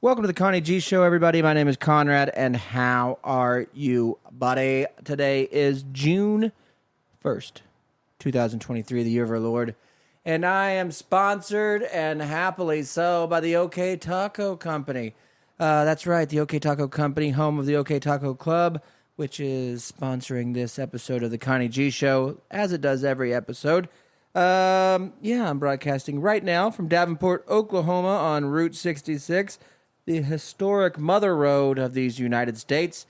Welcome to the Connie G Show, everybody. My name is Conrad, and how are you, buddy? Today is June 1st, 2023, the year of our Lord, and I am sponsored, and happily so, by the OK Taco Company. That's right, the OK Taco Company, home of the OK Taco Club, which is sponsoring this episode of the Connie G Show, as it does every episode. I'm broadcasting right now from Davenport, Oklahoma on Route 66, the historic mother road of these United States.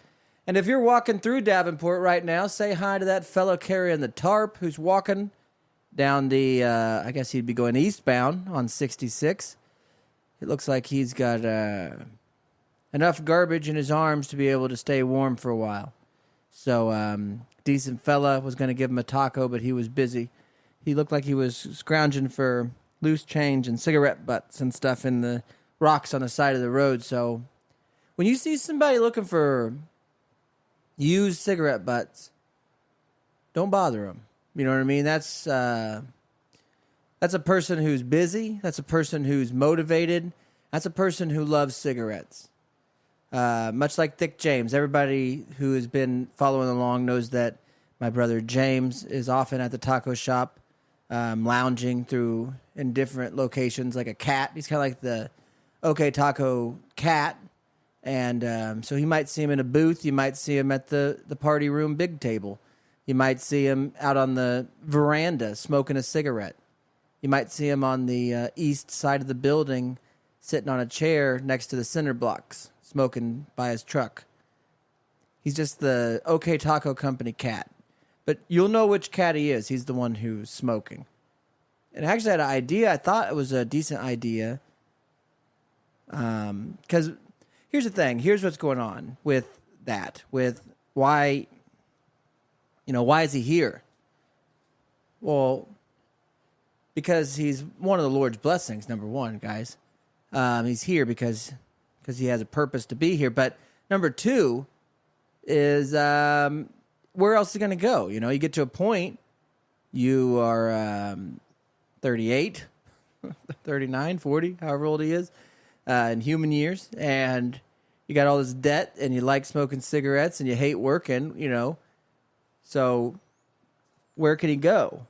And if you're walking through Davenport right now, say hi to that fellow carrying the tarp who's walking down the, I guess he'd be going eastbound on 66. It looks like he's got enough garbage in his arms to be able to stay warm for a while. So, decent fella, was going to give him a taco, but he was busy. He looked like he was scrounging for loose change and cigarette butts and stuff in the rocks on the side of the road. So when you see somebody looking for used cigarette butts, don't bother them. You know what I mean? That's a person who's busy. That's a person who's motivated. That's a person who loves cigarettes. Much like Thick James, everybody who has been following along knows that my brother James is often at the taco shop, lounging through in different locations like a cat. He's kind of like the OK Taco cat. And so you might see him in a booth. You might see him at the party room big table. You might see him out on the veranda smoking a cigarette. You might see him on the east side of the building sitting on a chair next to the cinder blocks smoking by his truck. He's just the OK Taco Company cat. But you'll know which cat he is. He's the one who's smoking. And I actually had an idea. I thought it was a decent idea. Because here's the thing. Here's what's going on with that. With why is he here? Well, because he's one of the Lord's blessings, number one, guys. He's here because he has a purpose to be here. But number two is where else is he going to go? You know, you get to a point, you are 38, 39, 40, however old he is, in human years, and you got all this debt, and you like smoking cigarettes, and you hate working, you know. So where can he go?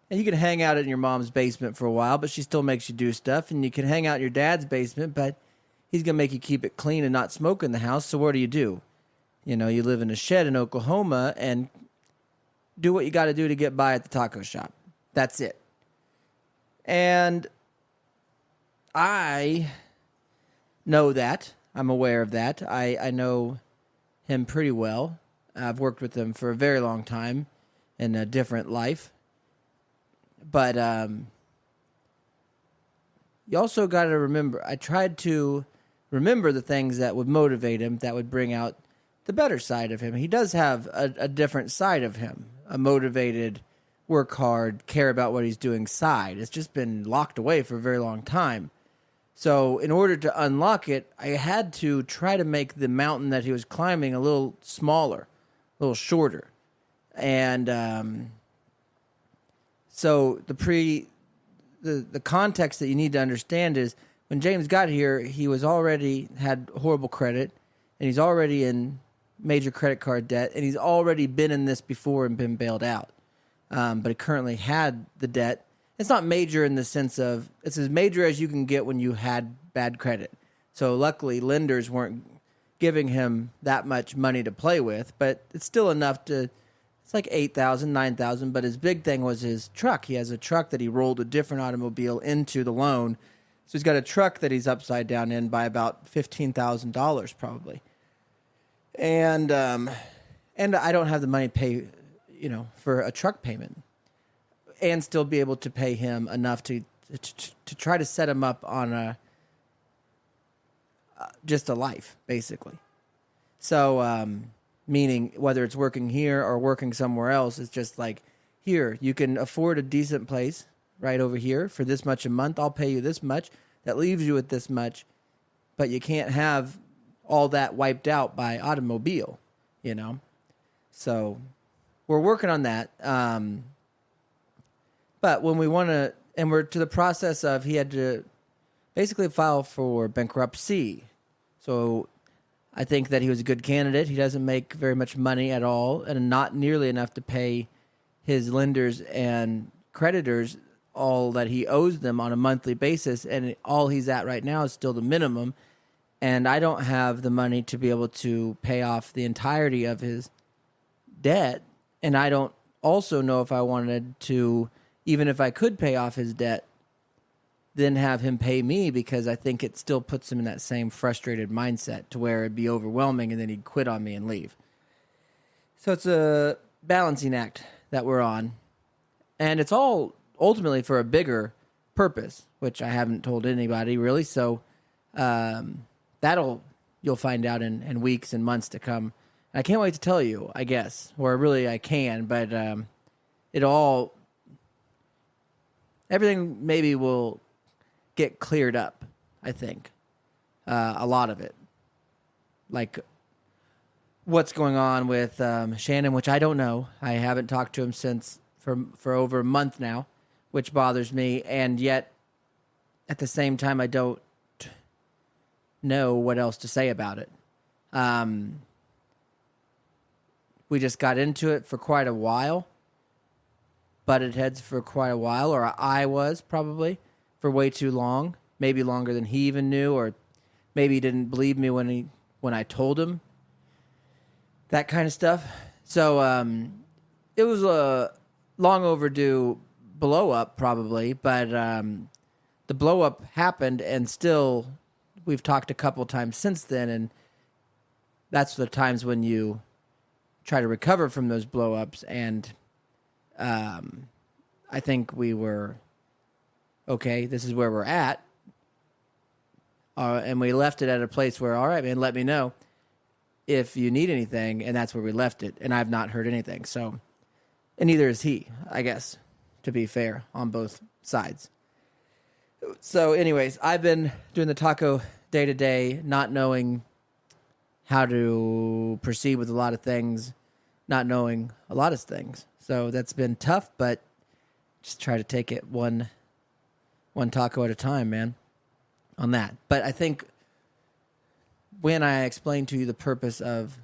And you can hang out in your mom's basement for a while, but she still makes you do stuff, and you can hang out in your dad's basement, but he's going to make you keep it clean and not smoke in the house, so what do? You know, you live in a shed in Oklahoma and do what you got to do to get by at the taco shop. That's it. And I know that. I'm aware of that. I know him pretty well. I've worked with him for a very long time in a different life. But you also got to remember, I tried to remember the things that would motivate him, that would bring out the better side of him. He does have a different side of him, a motivated, work hard, care about what he's doing side. It's just been locked away for a very long time. So in order to unlock it, I had to try to make the mountain that he was climbing a little smaller, a little shorter. And so the context that you need to understand is when James got here, he was already had horrible credit, and he's already in major credit card debt, and he's already been in this before and been bailed out. But he currently had the debt. It's not major in the sense of, it's as major as you can get when you had bad credit. So luckily, lenders weren't giving him that much money to play with, but it's still enough to, it's like $8,000, $9,000, but his big thing was his truck. He has a truck that he rolled a different automobile into the loan. So he's got a truck that he's upside down in by about $15,000 probably. And I don't have the money to pay, for a truck payment, and still be able to pay him enough to try to set him up on just a life, basically. So, meaning whether it's working here or working somewhere else, it's just like, here, you can afford a decent place right over here for this much a month. I'll pay you this much. That leaves you with this much, but you can't have all that wiped out by automobile, So we're working on that. But when we want to, and we're to the process of, he had to basically file for bankruptcy. So I think that he was a good candidate. He doesn't make very much money at all, and not nearly enough to pay his lenders and creditors all that he owes them on a monthly basis. And all he's at right now is still the minimum. And I don't have the money to be able to pay off the entirety of his debt. And I don't also know if I wanted to, even if I could pay off his debt, then have him pay me, because I think it still puts him in that same frustrated mindset to where it'd be overwhelming and then he'd quit on me and leave. So it's a balancing act that we're on. And it's all ultimately for a bigger purpose, which I haven't told anybody really. So you'll find out in weeks and months to come. I can't wait to tell you, I guess, or really I can, but everything maybe will get cleared up, I think. A lot of it. Like what's going on with Shannon, which I don't know. I haven't talked to him for over a month now, which bothers me. And yet, at the same time, I don't know what else to say about it. We just got into it for quite a while. Butted heads for quite a while, or I was probably, for way too long, maybe longer than he even knew, or maybe he didn't believe me when I told him that kind of stuff. So it was a long overdue blow up, probably, but the blow up happened, and still we've talked a couple times since then, and that's the times when you try to recover from those blow ups, and I think we were okay, this is where we're at. And we left it at a place where, all right, man, let me know if you need anything. And that's where we left it. And I've not heard anything. So, and neither is he, I guess, to be fair, on both sides. So anyways, I've been doing the taco day to day, not knowing how to proceed with a lot of things, not knowing a lot of things. So that's been tough, but just try to take it one taco at a time, man, on that. But I think when I explain to you the purpose of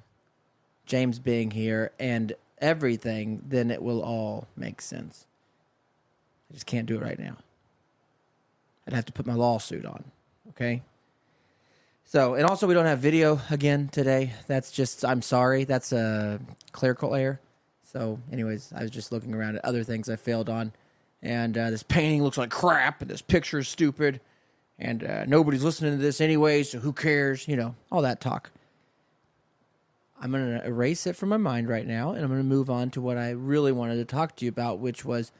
James being here and everything, then it will all make sense. I just can't do it right now. I'd have to put my lawsuit on, okay? So, and also we don't have video again today. That's just, I'm sorry, that's a clerical error. So anyways, I was just looking around at other things I failed on. And this painting looks like crap, and this picture is stupid, and nobody's listening to this anyway, so who cares? You know, all that talk. I'm going to erase it from my mind right now, and I'm going to move on to what I really wanted to talk to you about, which was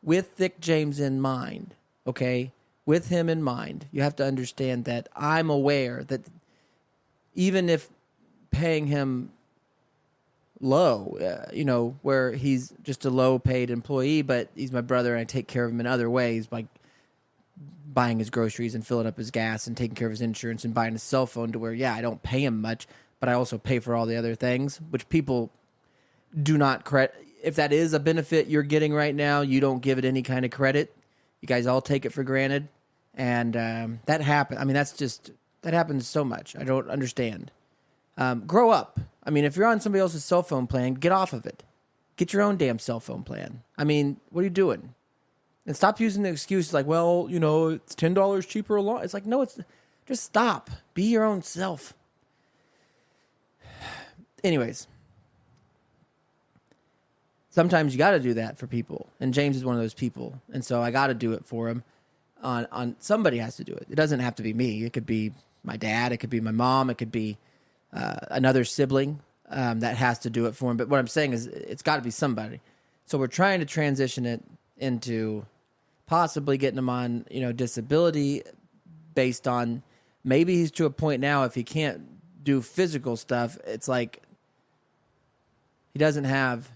with Thick James in mind, okay? With him in mind, you have to understand that I'm aware that even if paying him low, where he's just a low-paid employee, but he's my brother, and I take care of him in other ways, like buying his groceries and filling up his gas and taking care of his insurance and buying his cell phone, to where, yeah, I don't pay him much, but I also pay for all the other things, which people do not credit. If that is a benefit you're getting right now, you don't give it any kind of credit. You guys all take it for granted, and that happens. I mean, that happens so much. I don't understand. Grow up. I mean, if you're on somebody else's cell phone plan, get off of it. Get your own damn cell phone plan. I mean, what are you doing? And stop using the excuse like, well, it's $10 cheaper a lot. It's like, no, just stop. Be your own self. Anyways, sometimes you got to do that for people, and James is one of those people, and so I got to do it for him. On somebody has to do it. It doesn't have to be me. It could be my dad. It could be my mom. It could be another sibling that has to do it for him. But what I'm saying is, it's got to be somebody. So we're trying to transition it into possibly getting him on, disability based on, maybe he's to a point now, if he can't do physical stuff, it's like he doesn't have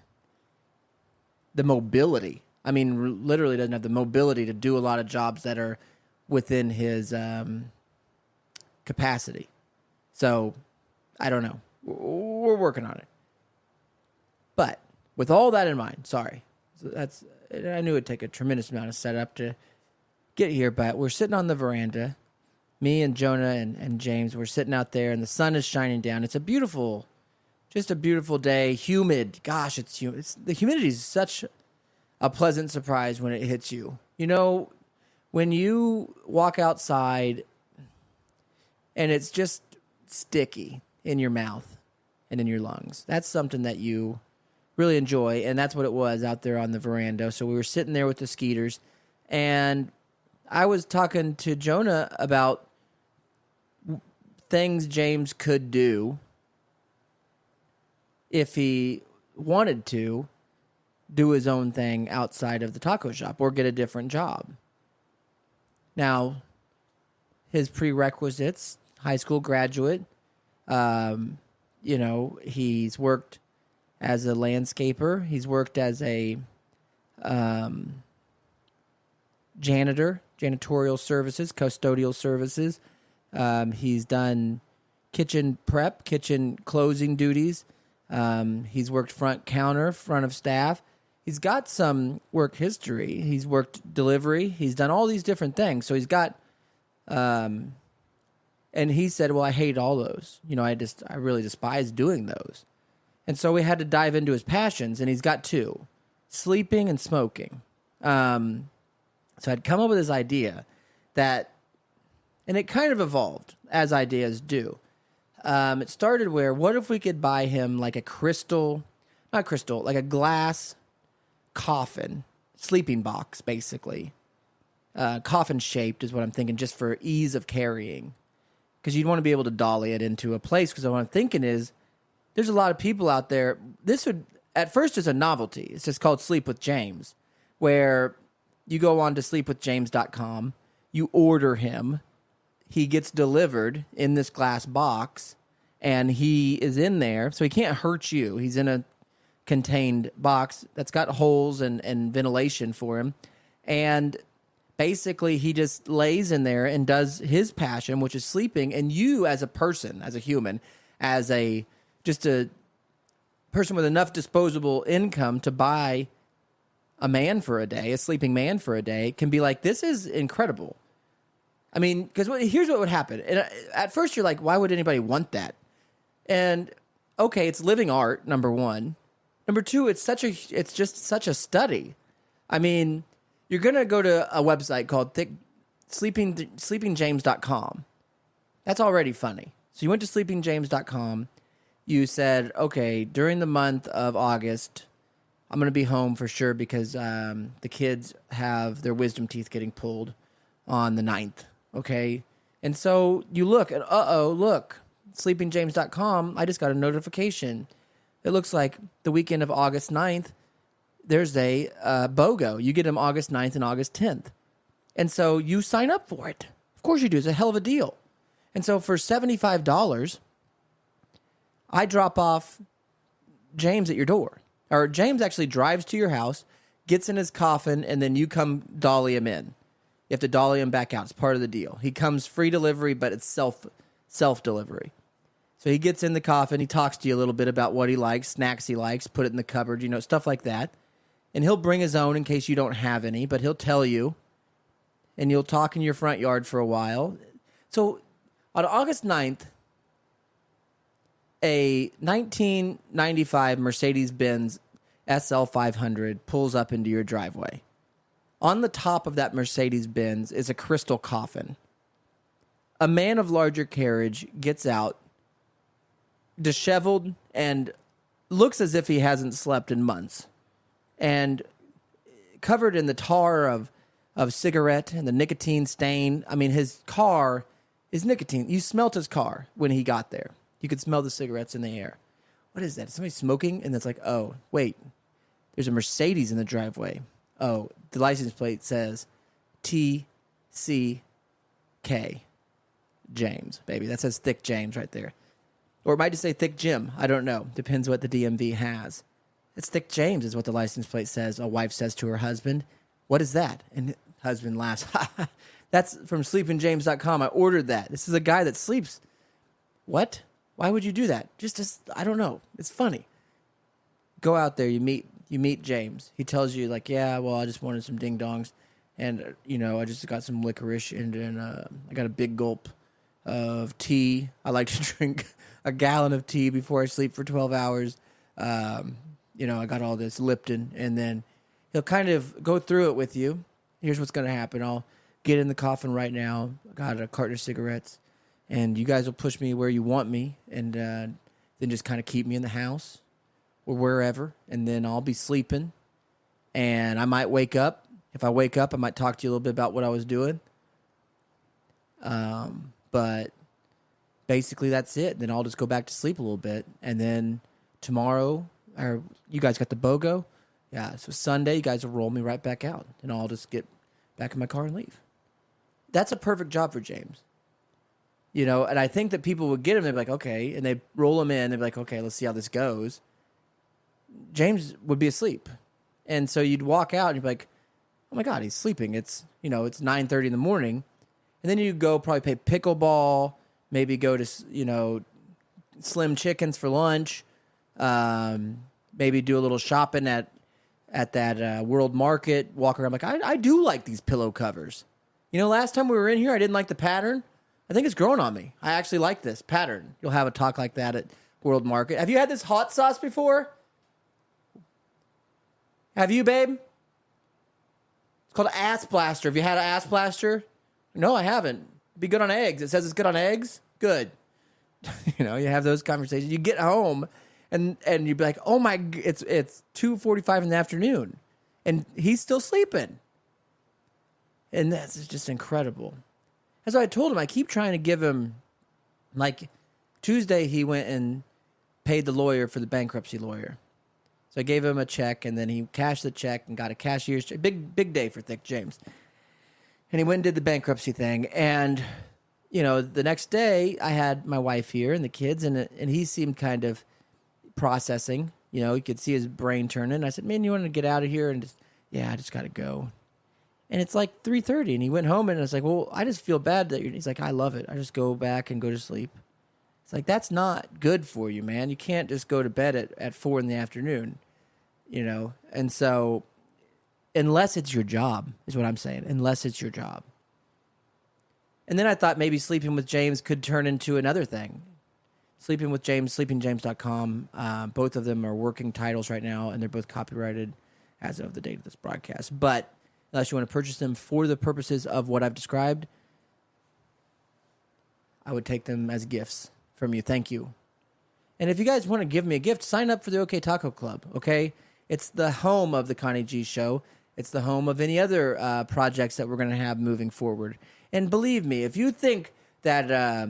the mobility. I mean, literally doesn't have the mobility to do a lot of jobs that are within his capacity. So I don't know. We're working on it. But with all that in mind, I knew it'd take a tremendous amount of setup to get here, but we're sitting on the veranda. Me and Jonah and James, we're sitting out there, and the sun is shining down. It's just a beautiful day. Humid. Gosh, it's humid. The humidity is such a pleasant surprise when it hits you. You know, when you walk outside and it's just sticky in your mouth and in your lungs, that's something that you really enjoy, and that's what it was out there on the veranda. So we were sitting there with the skeeters, and I was talking to Jonah about things James could do if he wanted to do his own thing outside of the taco shop or get a different job. Now, his prerequisites, high school graduate, he's worked as a landscaper. He's worked as a janitorial services, custodial services. He's done kitchen prep, kitchen closing duties. He's worked front counter, front of staff. He's got some work history. He's worked delivery. He's done all these different things. So he's got, and he said, well, I hate all those. I really despise doing those. And so we had to dive into his passions, and he's got two, sleeping and smoking. So I'd come up with this idea and it kind of evolved, as ideas do. It started what if we could buy him like a like a glass coffin, sleeping box, basically. Coffin shaped is what I'm thinking, just for ease of carrying. Because you'd want to be able to dolly it into a place, because what I'm thinking is, there's a lot of people out there. This would, at first, is a novelty. It's just called Sleep with James, where you go on to sleepwithjames.com, you order him, he gets delivered in this glass box, and he is in there, so he can't hurt you. He's in a contained box that's got holes and ventilation for him, and basically he just lays in there and does his passion, which is sleeping, and you as a person, as a human, as just a person with enough disposable income to buy a man for a day, a sleeping man for a day, can be like, this is incredible. I mean, because here's what would happen. And at first you're like, why would anybody want that? And okay, it's living art, number one. Number two, it's just such a study. I mean, you're going to go to a website called sleepingjames.com. That's already funny. So you went to sleepingjames.com. You said, okay, during the month of August, I'm going to be home for sure because the kids have their wisdom teeth getting pulled on the 9th, okay? And so you look, and look, sleepingjames.com, I just got a notification. It looks like the weekend of August 9th, there's a BOGO. You get them August 9th and August 10th. And so you sign up for it. Of course you do. It's a hell of a deal. And so for $75, I drop off James at your door. Or James actually drives to your house, gets in his coffin, and then you come dolly him in. You have to dolly him back out. It's part of the deal. He comes free delivery, but it's self-delivery. So he gets in the coffin. He talks to you a little bit about what he likes, snacks he likes, put it in the cupboard, stuff like that. And he'll bring his own in case you don't have any, but he'll tell you. And you'll talk in your front yard for a while. So on August 9th, a 1995 Mercedes-Benz SL500 pulls up into your driveway. On the top of that Mercedes-Benz is a crystal coffin. A man of larger carriage gets out, disheveled, and looks as if he hasn't slept in months, and covered in the tar of cigarette and the nicotine stain. I mean, his car is nicotine. You smelt his car when he got there. You could smell the cigarettes in the air. What is that? Is somebody smoking? And it's like, oh, wait, there's a Mercedes in the driveway. Oh, the license plate says TCK James, baby. That says Thick James right there. Or it might just say Thick Jim. I don't know. Depends what the DMV has. It's Thick James is what the license plate says. A wife says to her husband, what is that? And husband laughs. That's from sleepingjames.com. I ordered that. This is a guy that sleeps. What? Why would you do that? Just I don't know. It's funny. Go out there. You meet James. He tells you like, yeah, well, I just wanted some ding dongs. And, I just got some licorice and then I got a big gulp of tea. I like to drink a gallon of tea before I sleep for 12 hours. I got all this Lipton, and then he'll kind of go through it with you. Here's what's going to happen. I'll get in the coffin right now. I got a carton of cigarettes, and you guys will push me where you want me, and then just kind of keep me in the house or wherever, and then I'll be sleeping, and I might wake up. If I wake up, I might talk to you a little bit about what I was doing. But basically that's it. Then I'll just go back to sleep a little bit, and then tomorrow, or you guys got the BOGO? Yeah, so Sunday, you guys will roll me right back out, and I'll just get back in my car and leave. That's a perfect job for James. And I think that people would get him, they'd be like, okay, and they roll him in, they'd be like, okay, let's see how this goes. James would be asleep. And so you'd walk out, and you'd be like, oh my God, he's sleeping. It's 9:30 in the morning. And then you go probably play pickleball, maybe go to, Slim Chickens for lunch, maybe do a little shopping at that World Market, walk around. Like, I do like these pillow covers. Last time we were in here, I didn't like the pattern. I think it's growing on me. I actually like this pattern. You'll have a talk like that at World Market. Have you had this hot sauce before? Have you, babe? It's called Ass Blaster. Have you had an Ass Blaster? No, I haven't. Be good on eggs. It says it's good on eggs. Good. You have those conversations. You get home, and you'd be like, "Oh my!" It's 2:45 in the afternoon, and he's still sleeping, and that's just incredible. That's why I told him. I keep trying to give him, like, Tuesday he went and paid the lawyer for the bankruptcy lawyer. So I gave him a check, and then he cashed the check and got a cashier's check. Big day for Thick James. And he went and did the bankruptcy thing. And, the next day I had my wife here and the kids, and he seemed kind of processing. You could see his brain turning. And I said, man, you want to get out of here? And I just got to go. And it's like 3:30, and he went home, and I was like, well, I just feel bad that he's like, I love it. I just go back and go to sleep. It's like, that's not good for you, man. You can't just go to bed at 4 in the afternoon, And so, unless it's your job, is what I'm saying. Unless it's your job. And then I thought maybe Sleeping with James could turn into another thing. Sleeping with James, sleepingjames.com. Both of them are working titles right now, and they're both copyrighted as of the date of this broadcast. But unless you want to purchase them for the purposes of what I've described, I would take them as gifts from you. Thank you. And if you guys want to give me a gift, sign up for the OK Taco Club, okay? It's the home of the Connie G Show. It's the home of any other projects that we're going to have moving forward. And believe me, if you think that,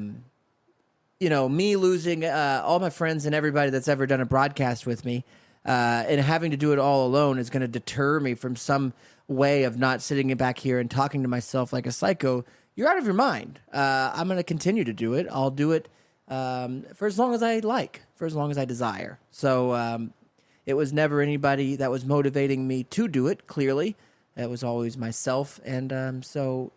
me losing all my friends and everybody that's ever done a broadcast with me and having to do it all alone is going to deter me from some way of not sitting back here and talking to myself like a psycho, you're out of your mind. I'm going to continue to do it. I'll do it for as long as I like, for as long as I desire. So it was never anybody that was motivating me to do it, clearly. It was always myself. And so,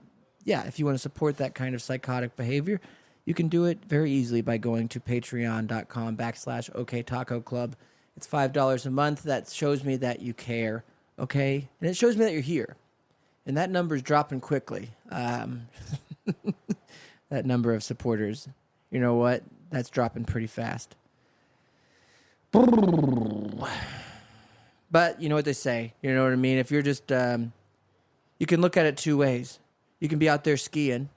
if you want to support that kind of psychotic behavior, you can do it very easily by going to patreon.com/OK Taco Club. It's $5 a month. That shows me that you care, okay? And it shows me that you're here. And that number is dropping quickly. That number of supporters. You know what? That's dropping pretty fast. But you know what they say. You know what I mean? If you're just... you can look at it two ways. You can be out there skiing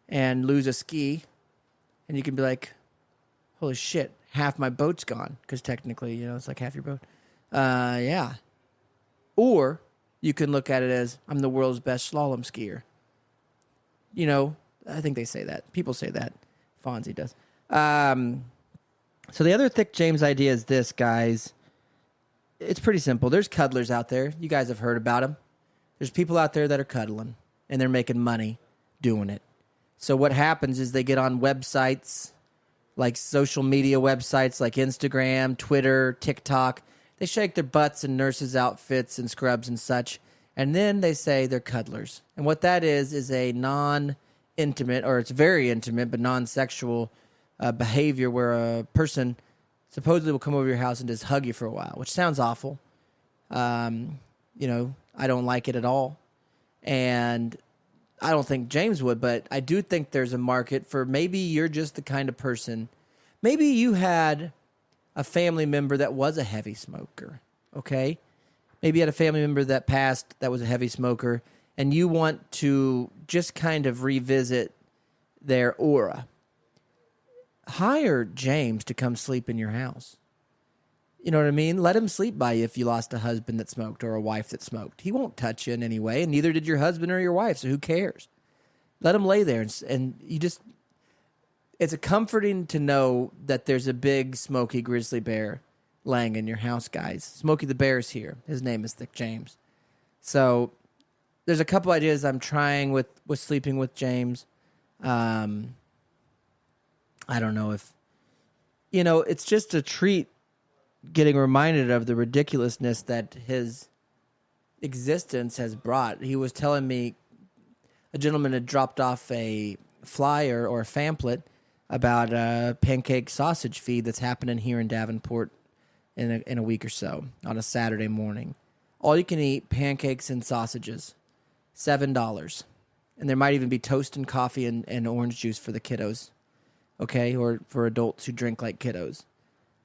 and lose a ski. And you can be like, holy shit, half my boat's gone. Because technically, it's like half your boat. Yeah. Or you can look at it as, I'm the world's best slalom skier. I think they say that. People say that. Fonzie does. So the other Thick James idea is this, guys. It's pretty simple. There's cuddlers out there. You guys have heard about them. There's people out there that are cuddling, and they're making money doing it. So what happens is they get on websites, like social media websites like Instagram, Twitter, TikTok. They shake their butts in nurses' outfits and scrubs and such, and then they say they're cuddlers. And what that is a non-intimate, or it's very intimate, but non-sexual behavior where a person supposedly will come over your house and just hug you for a while, which sounds awful. I don't like it at all. And I don't think James would, but I do think there's a market for maybe you're just the kind of person. Maybe you had a family member that was a heavy smoker, okay? Maybe you had a family member that passed that was a heavy smoker, and you want to just kind of revisit their aura. Hire James to come sleep in your house. You know what I mean? Let him sleep by you if you lost a husband that smoked or a wife that smoked. He won't touch you in any way, and neither did your husband or your wife, so who cares? Let him lay there, and you just... It's a comforting to know that there's a big, smoky grizzly bear laying in your house, guys. Smokey the Bear's here. His name is Thick James. So there's a couple ideas I'm trying with sleeping with James. I don't know if... it's just a treat getting reminded of the ridiculousness that his existence has brought. He was telling me a gentleman had dropped off a flyer or a pamphlet about a pancake sausage feed that's happening here in Davenport in a week or so on a Saturday morning. All you can eat pancakes and sausages, $7. And there might even be toast and coffee and orange juice for the kiddos, okay, or for adults who drink like kiddos.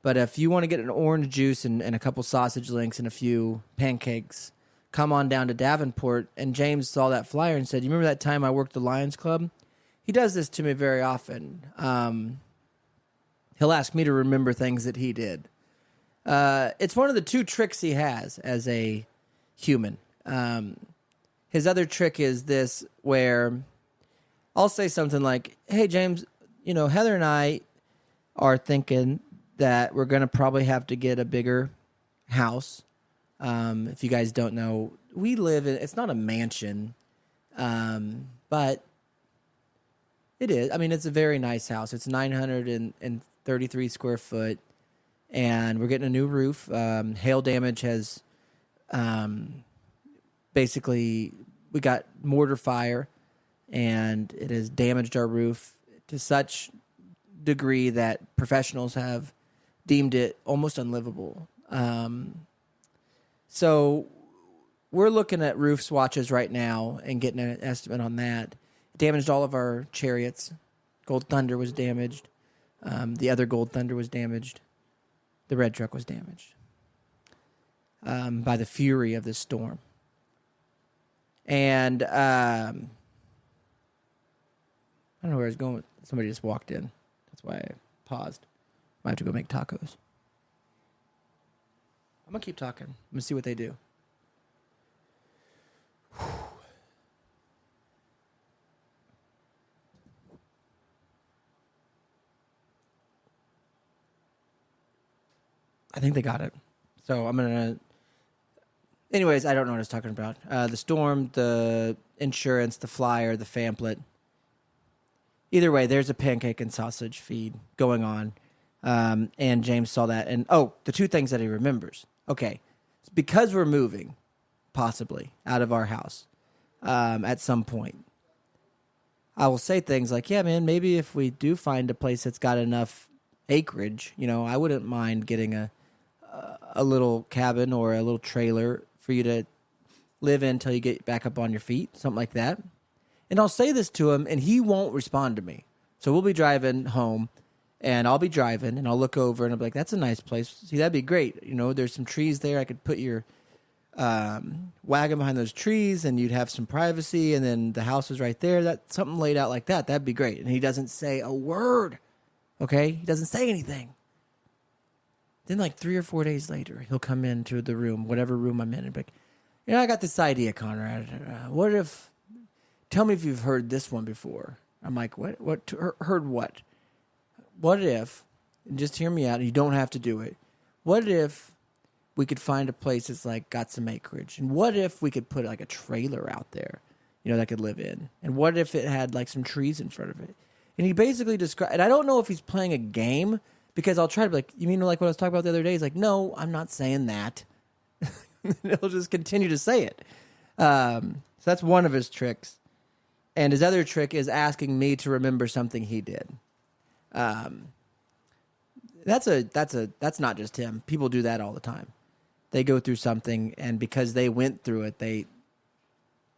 But if you want to get an orange juice and a couple sausage links and a few pancakes, come on down to Davenport. And James saw that flyer and said, you remember that time I worked the Lions Club? He does this to me very often. He'll ask me to remember things that he did. It's one of the two tricks he has as a human. His other trick is this, where I'll say something like, hey, James, Heather and I are thinking that we're going to probably have to get a bigger house. If you guys don't know, we live in, it's not a mansion, but it is. I mean, it's a very nice house. It's 933 square foot, and we're getting a new roof. Hail damage has basically, we got mortar fire, and it has damaged our roof to such degree that professionals have deemed it almost unlivable. So we're looking at roof swatches right now and getting an estimate on that. It damaged all of our Chariots. Gold Thunder was damaged. The other Gold Thunder was damaged. The red truck was damaged by the fury of this storm. And I don't know where I was going. Somebody just walked in. That's why I paused. Might have to go make tacos. I'm going to keep talking. I'm going to see what they do. I think they got it. So I'm going to... Anyways, I don't know what I was talking about. The storm, the insurance, the flyer, the pamphlet. Either way, there's a pancake and sausage feed going on. And James saw that. And, the two things that he remembers. Okay. Because we're moving, possibly, out of our house at some point, I will say things like, yeah, man, maybe if we do find a place that's got enough acreage, I wouldn't mind getting a little cabin or a little trailer for you to live in until you get back up on your feet, something like that. And I'll say this to him, and he won't respond to me. So we'll be driving home, and I'll be driving, and I'll look over, and I'll be like, that's a nice place. See, that'd be great. There's some trees there. I could put your wagon behind those trees, and you'd have some privacy, and then the house is right there. That's something laid out like that. That'd be great. And he doesn't say a word, okay? He doesn't say anything. Then like 3 or 4 days later, he'll come into the room, whatever room I'm in, and be like, I got this idea, Conrad. Tell me if you've heard this one before. I'm like, what? Heard what? What if, and just hear me out, you don't have to do it. What if we could find a place that's like got some acreage? And what if we could put like a trailer out there, that I could live in? And what if it had like some trees in front of it? And he basically described, and I don't know if he's playing a game, because I'll try to be like, you mean like what I was talking about the other day? He's like, no, I'm not saying that. He'll just continue to say it. So that's one of his tricks. And his other trick is asking me to remember something he did. That's not just him. People do that all the time. They go through something, and because they went through it,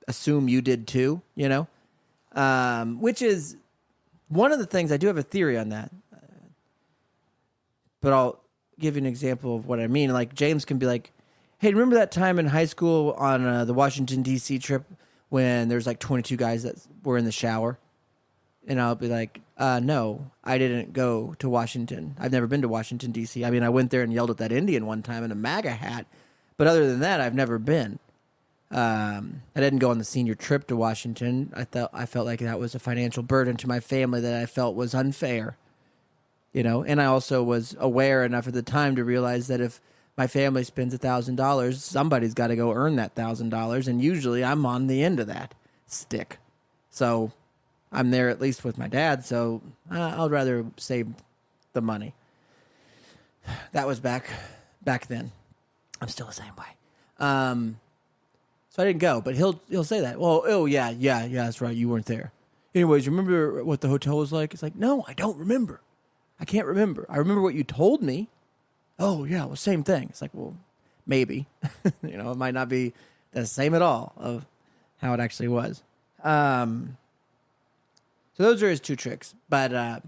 assume you did too, which is one of the things. I do have a theory on that, but I'll give you an example of what I mean. Like James can be like, hey, remember that time in high school on the Washington, D.C. trip when there's like 22 guys that were in the shower? And I'll be like, no, I didn't go to Washington. I've never been to Washington, D.C. I mean, I went there and yelled at that Indian one time in a MAGA hat. But other than that, I've never been. I didn't go on the senior trip to Washington. I felt like that was a financial burden to my family that I felt was unfair. And I also was aware enough at the time to realize that if my family spends $1,000, somebody's got to go earn that $1,000, and usually I'm on the end of that stick. So I'm there at least with my dad, so I'd rather save the money. That was back then. I'm still the same way. So I didn't go, but he'll say that. Well, oh yeah, that's right. You weren't there. Anyways, remember what the hotel was like? It's like, no, I don't remember. I can't remember. I remember what you told me. Oh yeah, well, same thing. It's like, well, maybe. It might not be the same at all of how it actually was. So those are his two tricks. But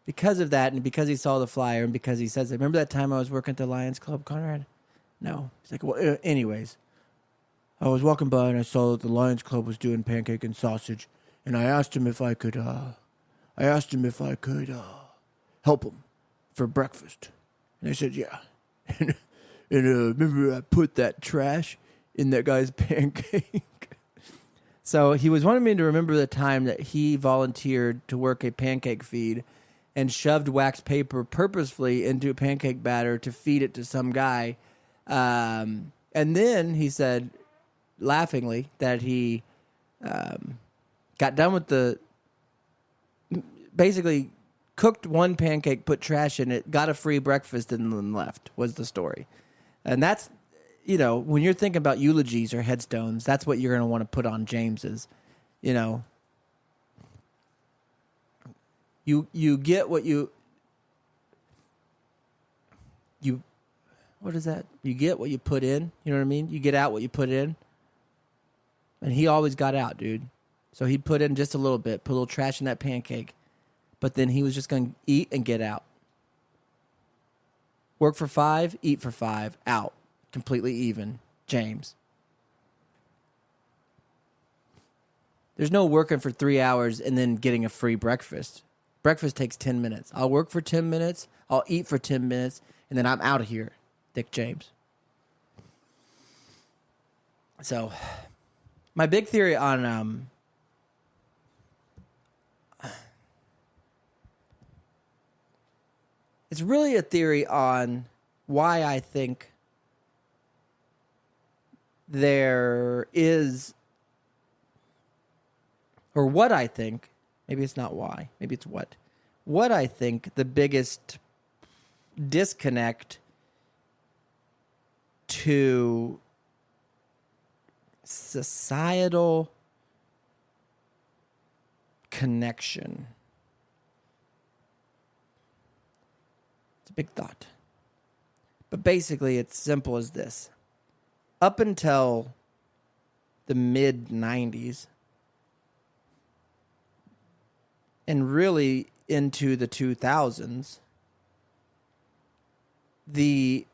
because of that, and because he saw the flyer, and because he says, remember that time I was working at the Lions Club, Conrad? No. He's like, well, anyways, I was walking by and I saw that the Lions Club was doing pancake and sausage, and I asked him if I could help him for breakfast. And I said, yeah. And remember I put that trash in that guy's pancake? So he was wanting me to remember the time that he volunteered to work a pancake feed and shoved wax paper purposefully into a pancake batter to feed it to some guy. And then he said, laughingly, that he got done with basically cooked one pancake, put trash in it, got a free breakfast, and then left, was the story. And that's, when you're thinking about eulogies or headstones, that's what you're going to want to put on James's. You get what you what is that? You get what you put in. You know what I mean? You get out what you put in. And he always got out, dude. So he'd put in just a little bit, put a little trash in that pancake, but then he was just going to eat and get out. Work for 5, eat for 5, out. Completely even. James. There's no working for 3 hours and then getting a free breakfast. Breakfast takes 10 minutes. I'll work for 10 minutes, I'll eat for 10 minutes, and then I'm out of here. Dick James. So, my big theory on it's really a theory on why I think there is, or what I think, maybe it's not why, maybe it's what I think the biggest disconnect to societal connection. It's a big thought. But basically, it's simple as this. Up until the mid-90s, and really into the 2000s, the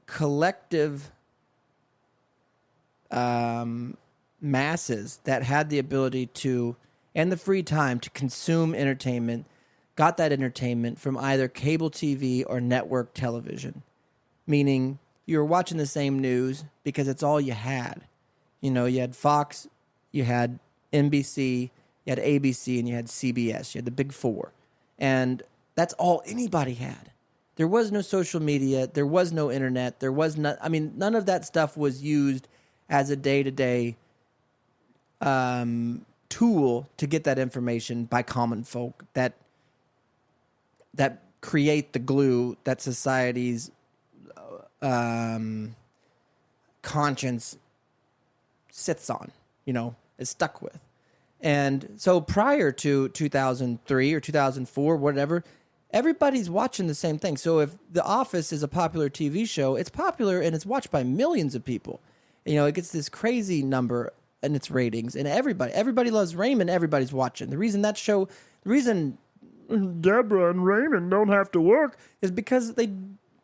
collective masses that had the ability to, and the free time to consume entertainment, got that entertainment from either cable TV or network television. Meaning, you were watching the same news because it's all you had. You had Fox, you had NBC, you had ABC, and you had CBS. You had the big four. And that's all anybody had. There was no social media. There was no internet. There was none of that stuff was used as a day-to-day tool to get that information by common folk that create the glue that society's conscience sits on, is stuck with. And so prior to 2003 or 2004, whatever, everybody's watching the same thing. So if The Office is a popular TV show, it's popular and it's watched by millions of people. It gets this crazy number in its ratings, and everybody loves Raymond. Everybody's watching. The reason Deborah and Raymond don't have to work is because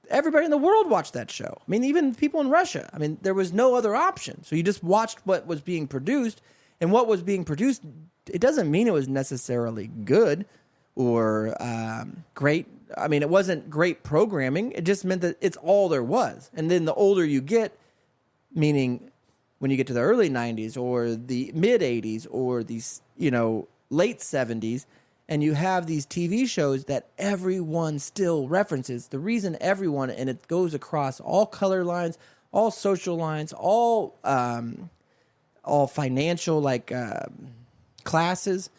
everybody in the world watched that show. I mean, even people in Russia. I mean, there was no other option. So you just watched what was being produced, and what was being produced, it doesn't mean it was necessarily good or great. I mean, it wasn't great programming. It just meant that it's all there was. And then the older you get, meaning when you get to the early 90s or the mid 80s or these, late 70s, and you have these TV shows that everyone still references. The reason everyone, and it goes across all color lines, all social lines, all financial classes,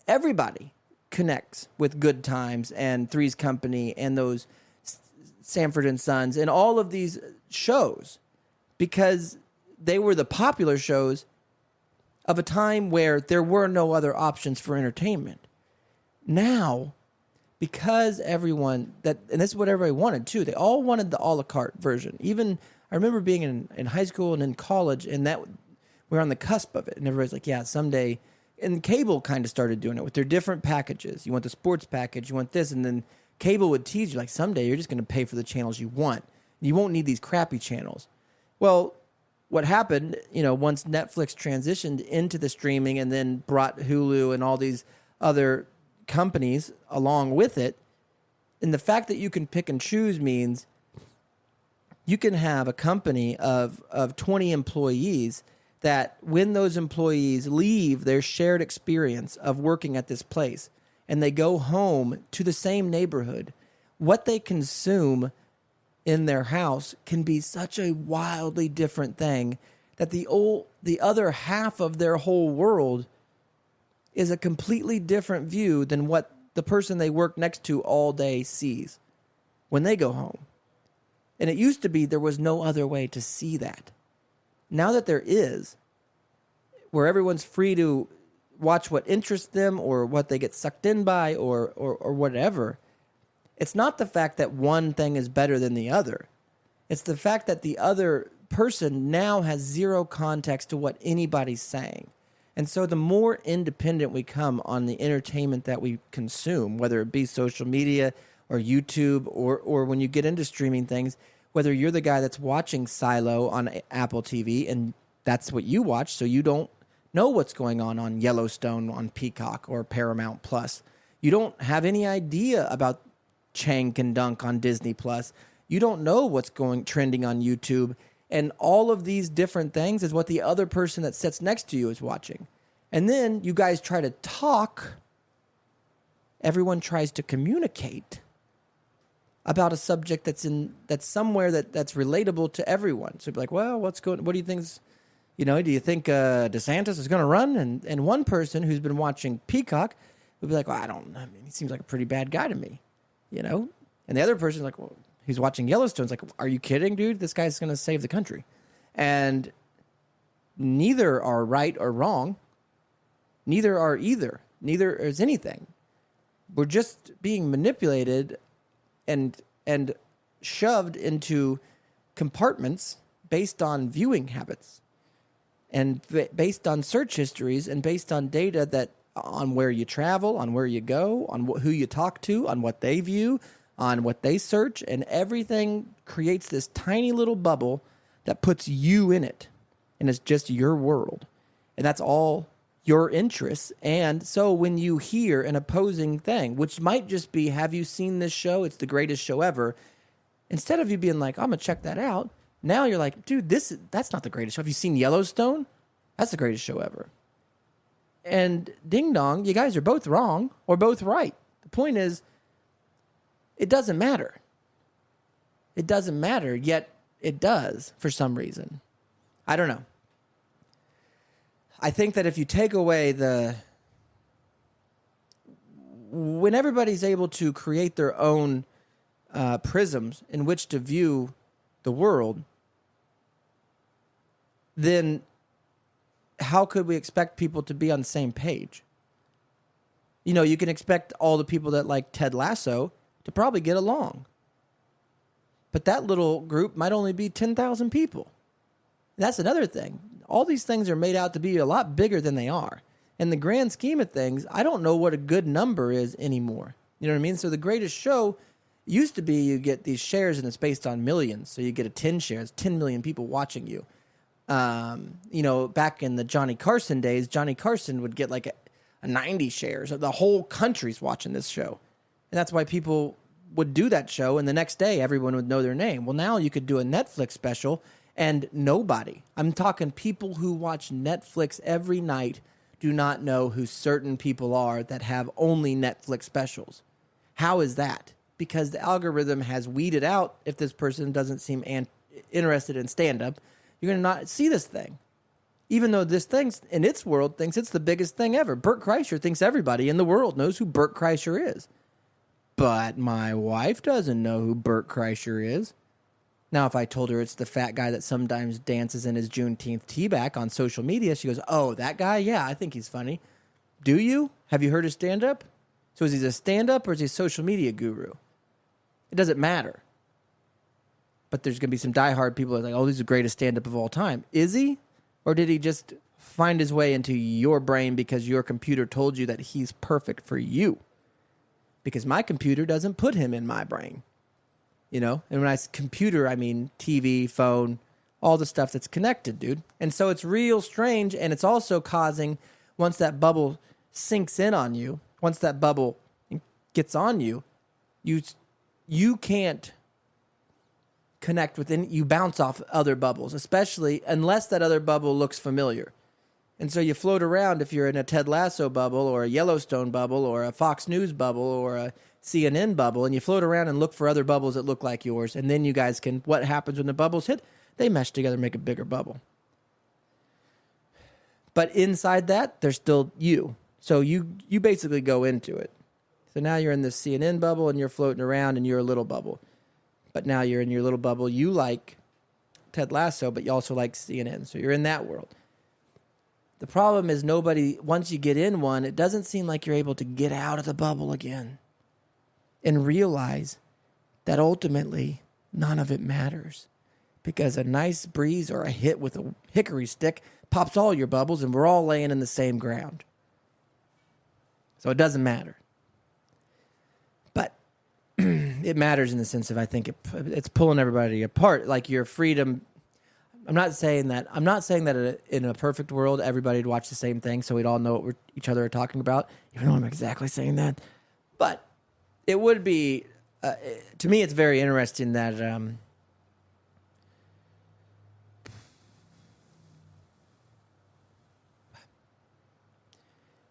everybody connects with Good Times and Three's Company and those Sanford and Sons and all of these shows, because they were the popular shows of a time where there were no other options for entertainment. Now, because everyone and this is what everybody wanted too, they all wanted the a la carte version. Even I remember being in high school and in college, and that we're on the cusp of it, and everybody's like, yeah, someday. And cable kind of started doing it with their different packages. You want the sports package, you want this, and then cable would tease you, like, someday you're just going to pay for the channels you want. You won't need these crappy channels. Well, what happened, once Netflix transitioned into the streaming and then brought Hulu and all these other companies along with it, and the fact that you can pick and choose means you can have a company of 20 employees that when those employees leave their shared experience of working at this place and they go home to the same neighborhood, what they consume in their house can be such a wildly different thing that the other half of their whole world is a completely different view than what the person they work next to all day sees when they go home. And it used to be there was no other way to see that. Now that there is, where everyone's free to watch what interests them or what they get sucked in by or whatever, it's not the fact that one thing is better than the other. It's the fact that the other person now has zero context to what anybody's saying. And so the more independent we come on the entertainment that we consume, whether it be social media or YouTube or when you get into streaming things, whether you're the guy that's watching Silo on Apple TV and that's what you watch, so you don't know what's going on Yellowstone on Peacock or Paramount Plus. You don't have any idea about Chang Can Dunk on Disney Plus. You don't know what's trending on YouTube. And all of these different things is what the other person that sits next to you is watching. And then you guys try to talk. Everyone tries to communicate about a subject that's somewhere that's relatable to everyone. So be like, well, what do you think? Do you think DeSantis is going to run? And one person who's been watching Peacock would be like, well, I don't know. I mean, he seems like a pretty bad guy to me, And the other person's like, well, he's watching Yellowstone. It's like, are you kidding, dude? This guy's going to save the country. And neither are right or wrong. Neither are either. Neither is anything. We're just being manipulated and shoved into compartments based on viewing habits and based on search histories and based on data that on where you travel, on where you go, on who you talk to, on what they view, on what they search, and everything creates this tiny little bubble that puts you in it, and it's just your world, and that's all your interests. And so when you hear an opposing thing, which might just be, have you seen this show? It's the greatest show ever. Instead of you being like, I'm going to check that out, now you're like, dude, that's not the greatest show. Have you seen Yellowstone? That's the greatest show ever. And ding dong, you guys are both wrong or both right. The point is, it doesn't matter. It doesn't matter, yet it does for some reason. I don't know. I think that if you take away when everybody's able to create their own prisms in which to view the world, then how could we expect people to be on the same page? You can expect all the people that like Ted Lasso to probably get along. But that little group might only be 10,000 people. That's another thing. All these things are made out to be a lot bigger than they are. In the grand scheme of things, I don't know what a good number is anymore. You know what I mean? So the greatest show used to be you get these shares and it's based on millions. So you get a 10 shares, 10 million people watching you. Back in the Johnny Carson days, Johnny Carson would get like a 90 shares. The whole country's watching this show. And that's why people would do that show, and the next day everyone would know their name. Well, now you could do a Netflix special and nobody. I'm talking people who watch Netflix every night do not know who certain people are that have only Netflix specials. How is that? Because the algorithm has weeded out if this person doesn't seem interested in stand-up, you're going to not see this thing. Even though this thing, in its world, thinks it's the biggest thing ever. Bert Kreischer thinks everybody in the world knows who Bert Kreischer is. But my wife doesn't know who Bert Kreischer is. Now, if I told her it's the fat guy that sometimes dances in his Juneteenth teaback on social media, she goes, oh, that guy? Yeah, I think he's funny. Do you? Have you heard his stand-up? So is he a stand-up or is he a social media guru? It doesn't matter. But there's going to be some diehard people that are like, oh, he's the greatest stand-up of all time. Is he? Or did he just find his way into your brain because your computer told you that he's perfect for you? Because my computer doesn't put him in my brain. You know? And when I say computer, I mean TV, phone, all the stuff that's connected, dude. And so it's real strange, and it's also causing, once that bubble sinks in on you, once that bubble gets on you, you can't connect with any, you bounce off other bubbles, especially unless that other bubble looks familiar. And so you float around if you're in a Ted Lasso bubble or a Yellowstone bubble or a Fox News bubble or a CNN bubble, and you float around and look for other bubbles that look like yours. And then you guys can, what happens when the bubbles hit? They mesh together, make a bigger bubble. But inside that, there's still you. So you basically go into it. So now you're in this CNN bubble and you're floating around and you're a little bubble. But now you're in your little bubble. You like Ted Lasso, but you also like CNN. So you're in that world. The problem is once you get in one, it doesn't seem like you're able to get out of the bubble again and realize that ultimately none of it matters because a nice breeze or a hit with a hickory stick pops all your bubbles and we're all laying in the same ground. So it doesn't matter. But it matters in the sense of I think it's pulling everybody apart. Like your freedom. I'm not saying that in a perfect world, everybody would watch the same thing so we'd all know what each other are talking about, even though I'm exactly saying that. But it would be, to me, it's very interesting that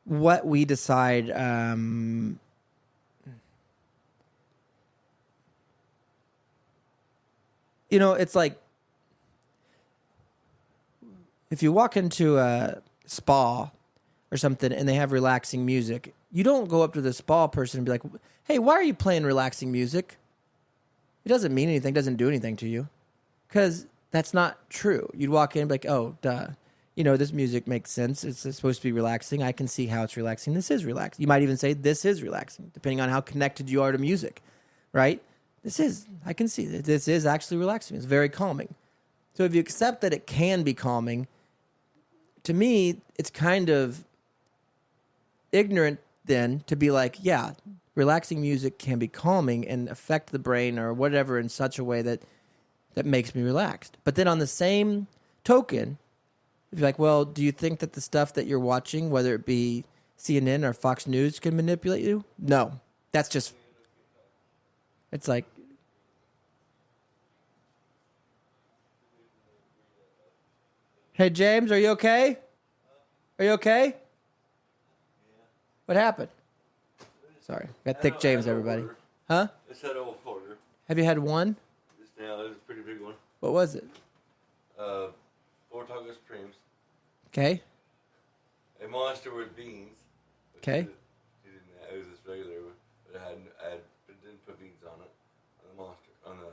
what we decide it's like if you walk into a spa or something and they have relaxing music, you don't go up to the spa person and be like, hey, why are you playing relaxing music? It doesn't mean anything, doesn't do anything to you. Because that's not true. You'd walk in and be like, oh, duh. This music makes sense. It's supposed to be relaxing. I can see how it's relaxing. This is relaxing. You might even say this is relaxing, depending on how connected you are to music, right? I can see that this is actually relaxing. It's very calming. So if you accept that it can be calming, to me, it's kind of ignorant then to be like, yeah, relaxing music can be calming and affect the brain or whatever in such a way that makes me relaxed. But then on the same token, if you're like, well, do you think that the stuff that you're watching, whether it be CNN or Fox News, can manipulate you? No. That's just, it's like, hey, James, are you okay? Are you okay? What happened? Sorry. Got thick James, everybody. Huh? It's had old order. Have you had one? This now is a pretty big one. What was it? 4 Taco Supremes. Okay. A Monster with beans. Okay. It was just regular, but it didn't put beans on it. On the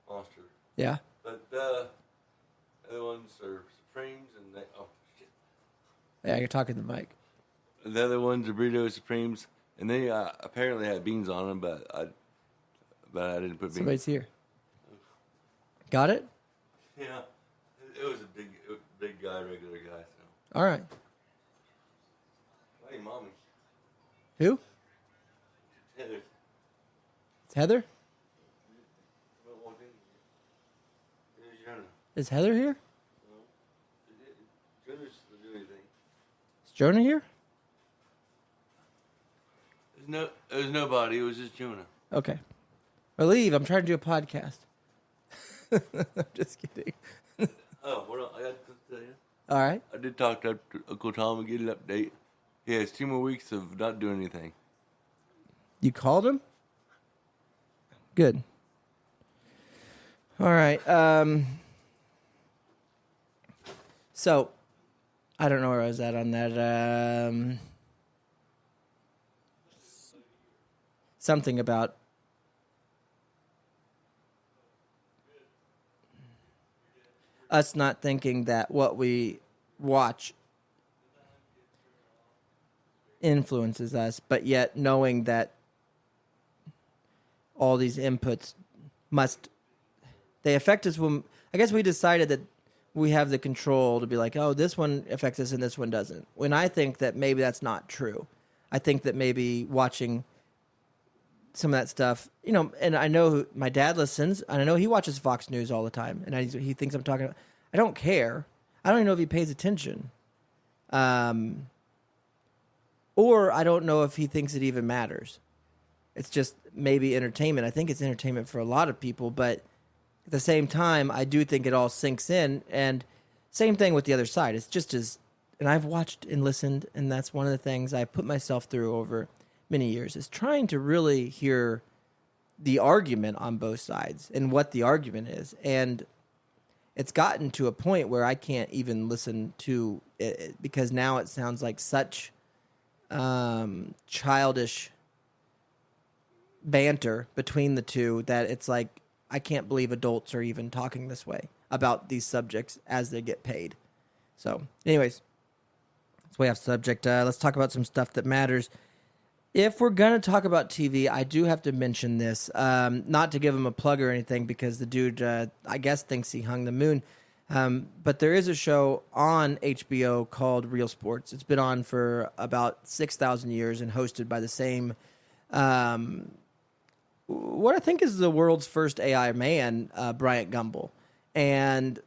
Monster. Yeah. But the other ones are Supremes and shit. Yeah, you're talking to the mic. The other ones are Burrito Supremes, and they apparently had beans on them, but I didn't put beans. Somebody's here. Got it? Yeah. It was a big guy, regular guy. So. All right. Hey, mommy. Who? Heather. It's Heather? What walked in here? There's Jonah. Is Heather here? No. Jonah doesn't do anything. Is Jonah here? There's nobody. It was just Jonah. Okay. Or leave. I'm trying to do a podcast. I'm just kidding. Oh, what else? I got to tell you. All right. I did talk to Uncle Tom and get an update. He has 2 more weeks of not doing anything. You called him? Good. All right. So, I don't know where I was at on that. Something about us not thinking that what we watch influences us, but yet knowing that all these inputs they affect us when, I guess we decided that we have the control to be like, oh, this one affects us and this one doesn't. When I think that maybe that's not true. I think that maybe watching some of that stuff, and I know my dad listens, and I know he watches Fox News all the time, and he thinks I'm talking about, I don't care. I don't even know if he pays attention. Or I don't know if he thinks it even matters. It's just maybe entertainment. I think it's entertainment for a lot of people, but at the same time, I do think it all sinks in, and same thing with the other side. It's just and I've watched and listened, and that's one of the things I put myself through over many years, is trying to really hear the argument on both sides and what the argument is. And it's gotten to a point where I can't even listen to it because now it sounds like such childish banter between the two that it's like, I can't believe adults are even talking this way about these subjects as they get paid. So anyways, that's way off subject. Let's talk about some stuff that matters. If we're going to talk about TV, I do have to mention this, not to give him a plug or anything because the dude, I guess, thinks he hung the moon. But there is a show on HBO called Real Sports. It's been on for about 6,000 years and hosted by the same, what I think is the world's first AI man, Bryant Gumbel. And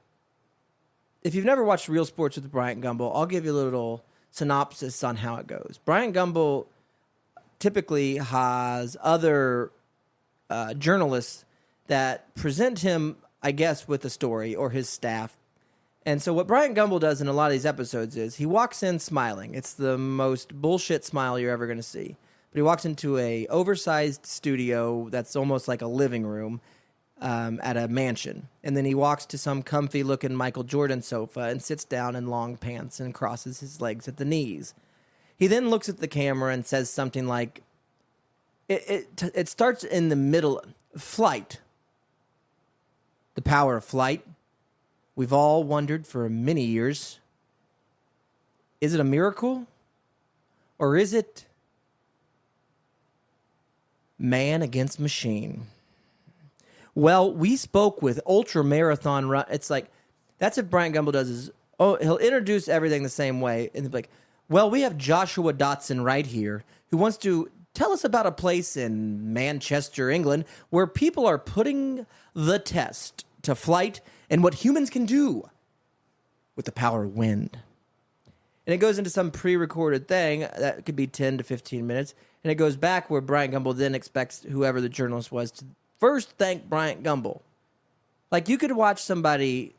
if you've never watched Real Sports with Bryant Gumbel, I'll give you a little synopsis on how it goes. Bryant Gumbel typically has other journalists that present him, I guess, with a story, or his staff. And so what Bryant Gumbel does in a lot of these episodes is he walks in smiling. It's the most bullshit smile you're ever going to see. But he walks into a oversized studio that's almost like a living room at a mansion. And then he walks to some comfy-looking Michael Jordan sofa and sits down in long pants and crosses his legs at the knees. He then looks at the camera and says something like, it starts in the middle, flight. The power of flight. We've all wondered for many years, is it a miracle? Or is it man against machine? Well, we spoke with ultra marathon run. It's like, that's what Bryant Gumbel does is, he'll introduce everything the same way. And be like, well, we have Joshua Dotson right here who wants to tell us about a place in Manchester, England, where people are putting the test to flight and what humans can do with the power of wind. And it goes into some pre-recorded thing that could be 10 to 15 minutes. And it goes back where Bryant Gumbel then expects whoever the journalist was to first thank Bryant Gumbel. Like, you could watch somebody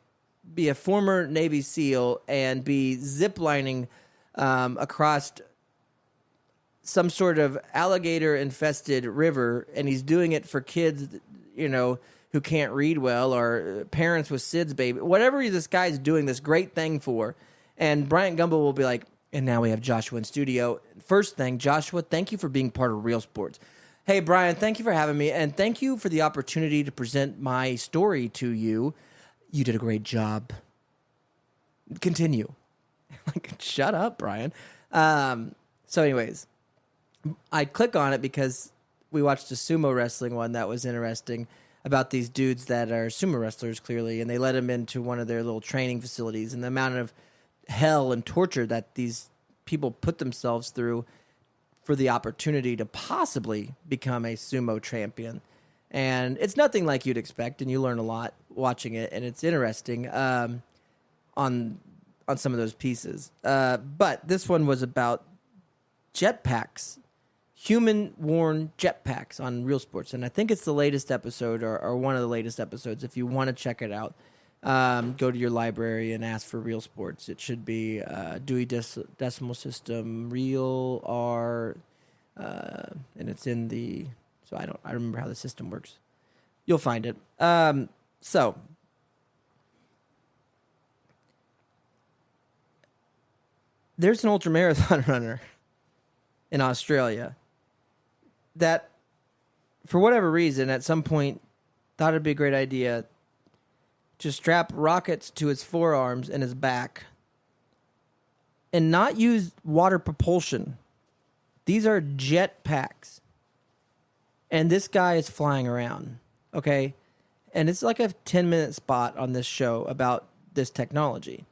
be a former Navy SEAL and be ziplining across some sort of alligator-infested river, and he's doing it for kids, who can't read well, or parents with SIDS baby, whatever this guy's doing this great thing for. And Bryant Gumbel will be like, and now we have Joshua in studio. First thing, Joshua, thank you for being part of Real Sports. Hey, Brian, thank you for having me, and thank you for the opportunity to present my story to you. You did a great job. Continue. Like, shut up, Brian. So anyways, I click on it because we watched a sumo wrestling one that was interesting. about these dudes that are sumo wrestlers, clearly, and they let them into one of their little training facilities, and the amount of hell and torture that these people put themselves through for the opportunity to possibly become a sumo champion. And it's nothing like you'd expect, and you learn a lot watching it, and it's interesting on some of those pieces. But this one was about jetpacks, human-worn jetpacks on Real Sports, and I think it's the latest episode or one of the latest episodes. If you want to check it out, go to your library and ask for Real Sports. It should be Dewey Decimal System, Real R, and it's in the... So I remember how the system works. You'll find it. So there's an ultramarathon runner in Australia that, for whatever reason, at some point thought it'd be a great idea to strap rockets to his forearms and his back and not use water propulsion. These are jet packs. And this guy is flying around, okay? And it's like a 10-minute spot on this show about this technology.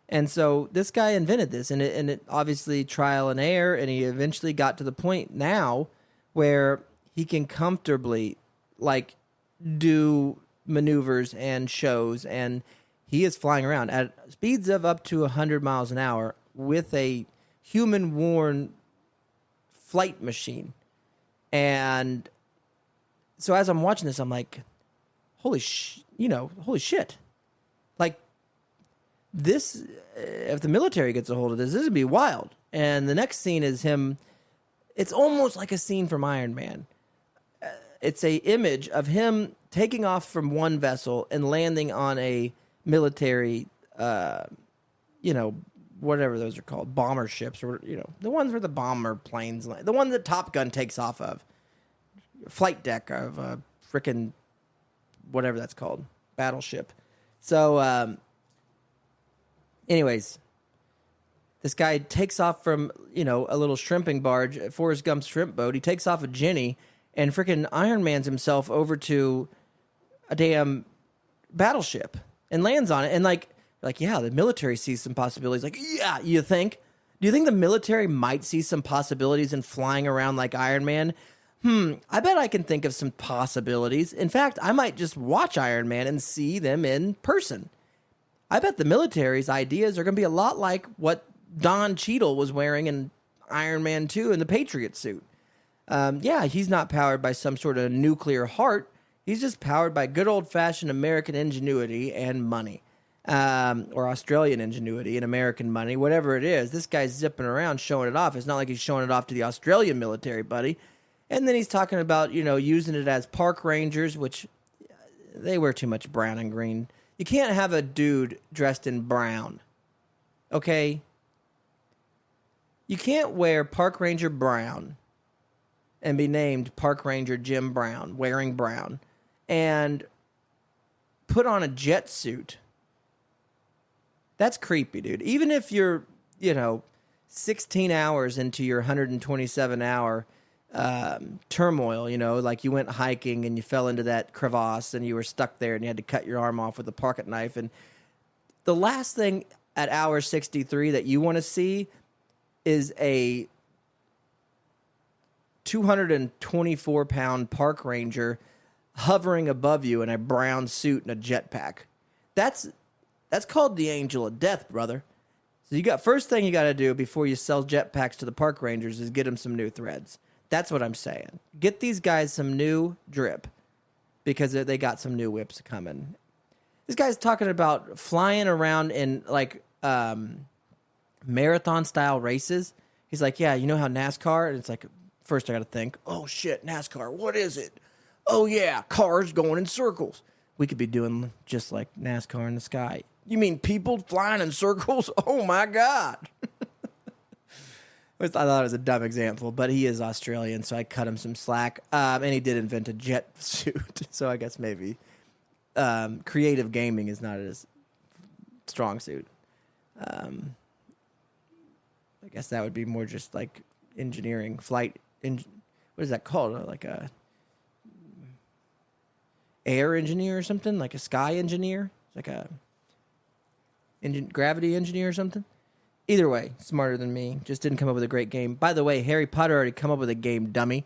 And so this guy invented this, and it obviously trial and error, and he eventually got to the point now where he can comfortably, like, do maneuvers and shows, and he is flying around at speeds of up to 100 miles an hour with a human-worn flight machine. And so as I'm watching this, I'm like, holy shit. Like, this, if the military gets a hold of this would be wild. And the next scene is him. It's almost like a scene from Iron Man. It's a image of him taking off from one vessel and landing on a military, whatever those are called, bomber ships, or, the ones where the bomber planes, the one that Top Gun takes off of. Flight deck of a frickin' whatever that's called, battleship. So, anyways, this guy takes off from, a little shrimping barge, Forrest Gump's shrimp boat. He takes off a Jenny and frickin' Iron Man's himself over to a damn battleship and lands on it. And like, yeah, the military sees some possibilities. Like, yeah, you think? Do you think the military might see some possibilities in flying around like Iron Man? I bet I can think of some possibilities. In fact, I might just watch Iron Man and see them in person. I bet the military's ideas are going to be a lot like what Don Cheadle was wearing in Iron Man 2 in the Patriot suit. Yeah, he's not powered by some sort of nuclear heart. He's just powered by good old-fashioned American ingenuity and money. Or Australian ingenuity and American money, whatever it is. This guy's zipping around showing it off. It's not like he's showing it off to the Australian military, buddy. And then he's talking about, using it as park rangers, which they wear too much brown and green. You can't have a dude dressed in brown, okay? You can't wear Park Ranger Brown and be named Park Ranger Jim Brown, wearing brown, and put on a jet suit. That's creepy, dude. Even if you're, 16 hours into your 127-hour turmoil, like you went hiking and you fell into that crevasse and you were stuck there and you had to cut your arm off with a pocket knife. And the last thing at hour 63 that you want to see is a 224-pound park ranger hovering above you in a brown suit and a jetpack. That's called the angel of death, brother. So first thing you got to do before you sell jetpacks to the park rangers is get them some new threads. That's what I'm saying. Get these guys some new drip because they got some new whips coming. This guy's talking about flying around in like marathon style races. He's like, yeah, you know how NASCAR? And it's like, first I got to think, oh shit, NASCAR, what is it? Oh yeah, cars going in circles. We could be doing just like NASCAR in the sky. You mean people flying in circles? Oh my God. I thought it was a dumb example, but he is Australian, so I cut him some slack. And he did invent a jet suit, so I guess maybe creative gaming is not his strong suit. I guess that would be more just like engineering, what is that called? air engineer or something, like a sky engineer, like a gravity engineer or something. Either way, smarter than me. Just didn't come up with a great game. By the way, Harry Potter already come up with a game, dummy.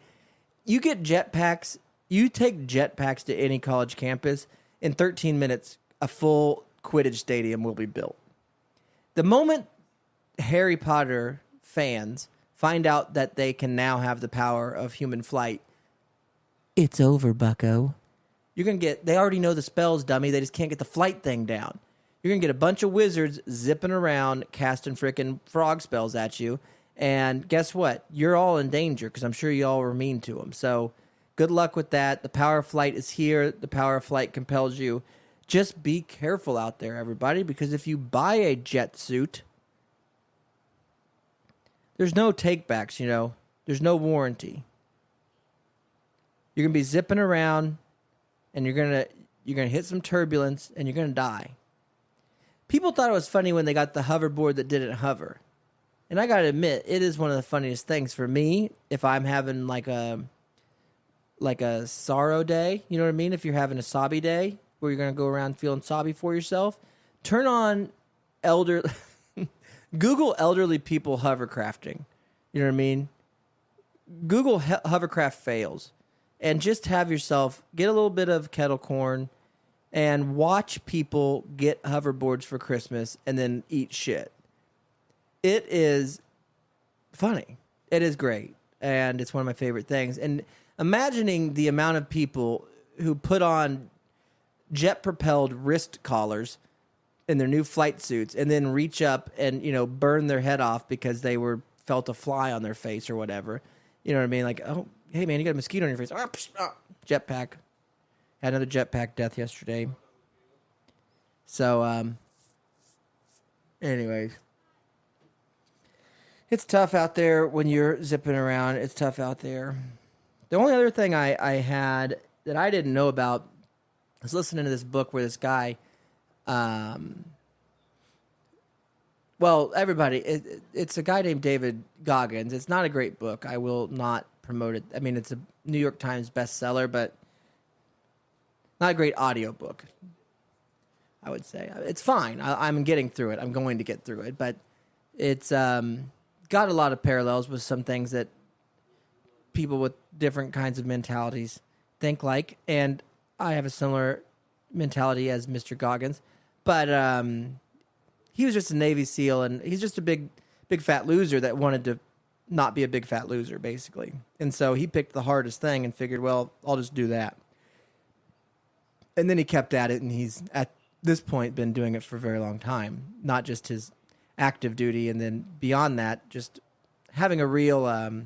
You get jetpacks. You take jetpacks to any college campus. In 13 minutes, a full Quidditch stadium will be built. The moment Harry Potter fans find out that they can now have the power of human flight, it's over, bucko. You're going to get... They already know the spells, dummy. They just can't get the flight thing down. You're going to get a bunch of wizards zipping around, casting frickin' frog spells at you. And guess what? You're all in danger because I'm sure you all were mean to them. So good luck with that. The power of flight is here. The power of flight compels you. Just be careful out there, everybody, because if you buy a jet suit, there's no takebacks, you know. There's no warranty. You're going to be zipping around, and you're going to hit some turbulence, and you're going to die. People thought it was funny when they got the hoverboard that didn't hover. And I got to admit, it is one of the funniest things for me if I'm having like a sorrow day. You know what I mean? If you're having a sobby day where you're going to go around feeling sobby for yourself, turn on Google elderly people hovercrafting. You know what I mean? Google hovercraft fails. And just have yourself get a little bit of kettle corn and watch people get hoverboards for Christmas and then eat shit. It is funny. It is great. And it's one of my favorite things. And imagining the amount of people who put on jet-propelled wrist collars in their new flight suits and then reach up and, you know, burn their head off because they felt a fly on their face or whatever. You know what I mean? Like, oh, hey, man, you got a mosquito on your face. Jetpack. Had another jetpack death yesterday. So, anyways. It's tough out there when you're zipping around. It's tough out there. The only other thing I had that I didn't know about was listening to this book where this guy, well, everybody, it's a guy named David Goggins. It's not a great book. I will not promote it. I mean, it's a New York Times bestseller, but not a great audiobook, I would say. It's fine. I'm getting through it. I'm going to get through it, but it's got a lot of parallels with some things that people with different kinds of mentalities think like, and I have a similar mentality as Mr. Goggins, but he was just a Navy SEAL, and he's just a big fat loser that wanted to not be a big fat loser, basically. And so he picked the hardest thing and figured, well, I'll just do that. And then he kept at it, and he's, at this point, been doing it for a very long time, not just his active duty, and then beyond that, just having a real,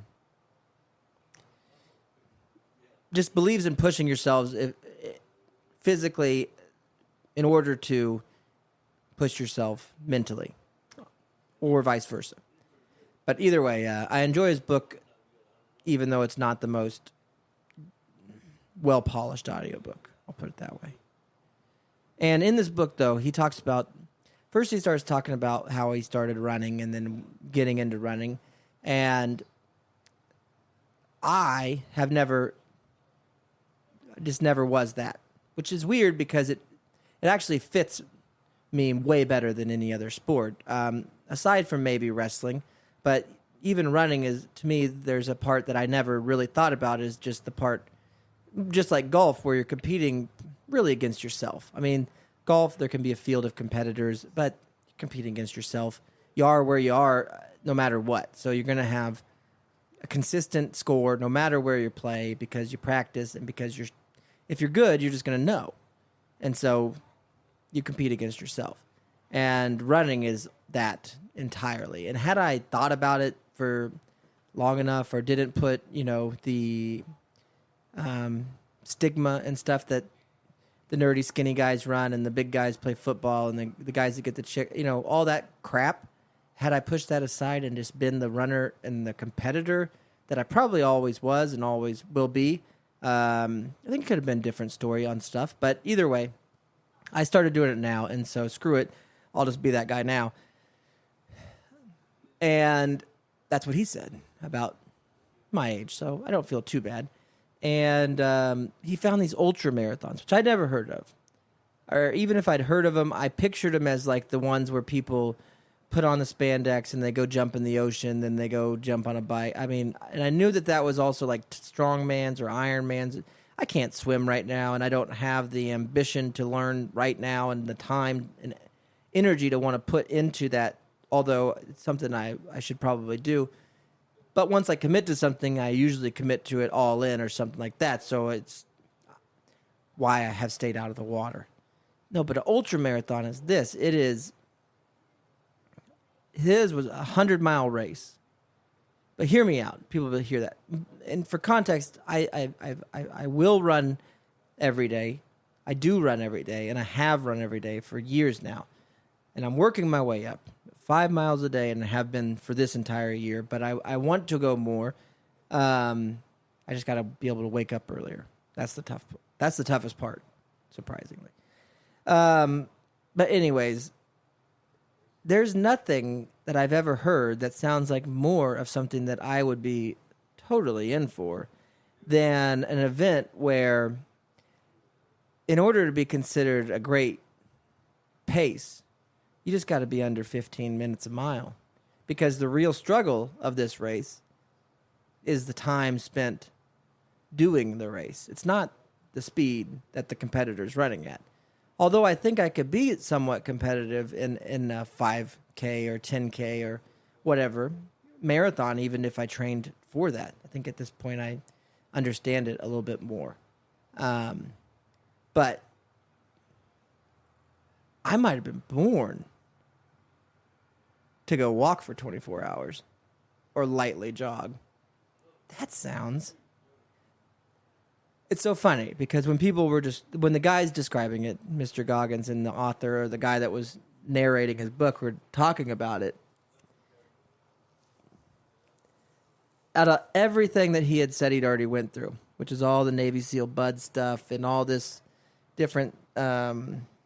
just believes in pushing yourselves physically in order to push yourself mentally, or vice versa. But either way, I enjoy his book, even though it's not the most well-polished audiobook. I'll put it that way. And in this book, though, he talks about, first he starts talking about how he started running and then getting into running. And I have never was that, which is weird because it actually fits me way better than any other sport, aside from maybe wrestling. But even running is, to me, there's a part that I never really thought about, is just the part, just like golf, where you're competing really against yourself. I mean, golf, there can be a field of competitors, but you're competing against yourself. You are where you are no matter what. So you're going to have a consistent score no matter where you play, because you practice, and because if you're good, you're just going to know. And so you compete against yourself. And running is that entirely. And had I thought about it for long enough, or didn't put, the stigma and stuff that the nerdy skinny guys run and the big guys play football and the guys that get the chick, all that crap, had I pushed that aside and just been the runner and the competitor that I probably always was and always will be, I think it could have been a different story on stuff. But either way, I started doing it now, and so screw it. I'll just be that guy now. And that's what he said about my age, so I don't feel too bad. and he found these ultra marathons, which I'd never heard of. Or even if I'd heard of them, I pictured them as like the ones where people put on the spandex and they go jump in the ocean, then they go jump on a bike. I mean, and I knew that was also like strongman's or Ironman's. I can't swim right now, and I don't have the ambition to learn right now and the time and energy to want to put into that, although it's something I should probably do. But once I commit to something, I usually commit to it all in or something like that. So it's why I have stayed out of the water. No, but an ultra marathon is this. His was a 100-mile race. But hear me out. People will hear that. And for context, I will run every day. I do run every day, and I have run every day for years now. And I'm working my way up. 5 miles a day, and I have been for this entire year. But I want to go more. I just got to be able to wake up earlier. That's the toughest part, surprisingly. But anyways, there's nothing that I've ever heard that sounds like more of something that I would be totally in for than an event where, in order to be considered a great pace, you just got to be under 15 minutes a mile. Because the real struggle of this race is the time spent doing the race. It's not the speed that the competitor's running at. Although I think I could be somewhat competitive in a 5K or 10K or whatever, marathon, even if I trained for that. I think at this point I understand it a little bit more. But I might have been born to go walk for 24 hours or lightly jog. That sounds... It's so funny because when the guy's describing it, Mr. Goggins and the author or the guy that was narrating his book were talking about it, out of everything that he had said he'd already went through, which is all the Navy SEAL Bud stuff and all this different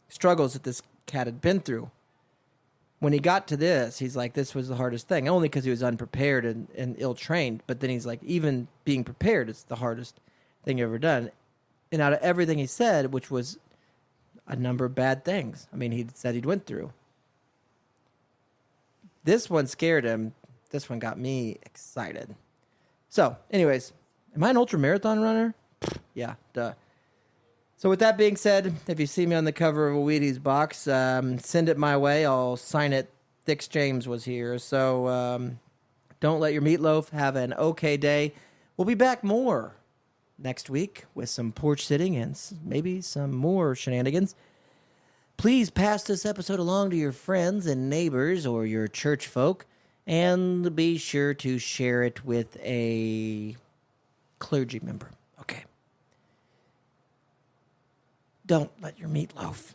struggles that this cat had been through, when he got to this, he's like, this was the hardest thing, only because he was unprepared and ill-trained. But then he's like, even being prepared is the hardest thing you've ever done. And out of everything he said, which was a number of bad things, I mean, he said he'd went through, this one scared him. This one got me excited. So, anyways, am I an ultra marathon runner? Yeah, duh. So with that being said, if you see me on the cover of a Wheaties box, send it my way. I'll sign it. Thix James was here. So don't let your meatloaf have an okay day. We'll be back more next week with some porch sitting and maybe some more shenanigans. Please pass this episode along to your friends and neighbors or your church folk, and be sure to share it with a clergy member. Okay. Don't let your meatloaf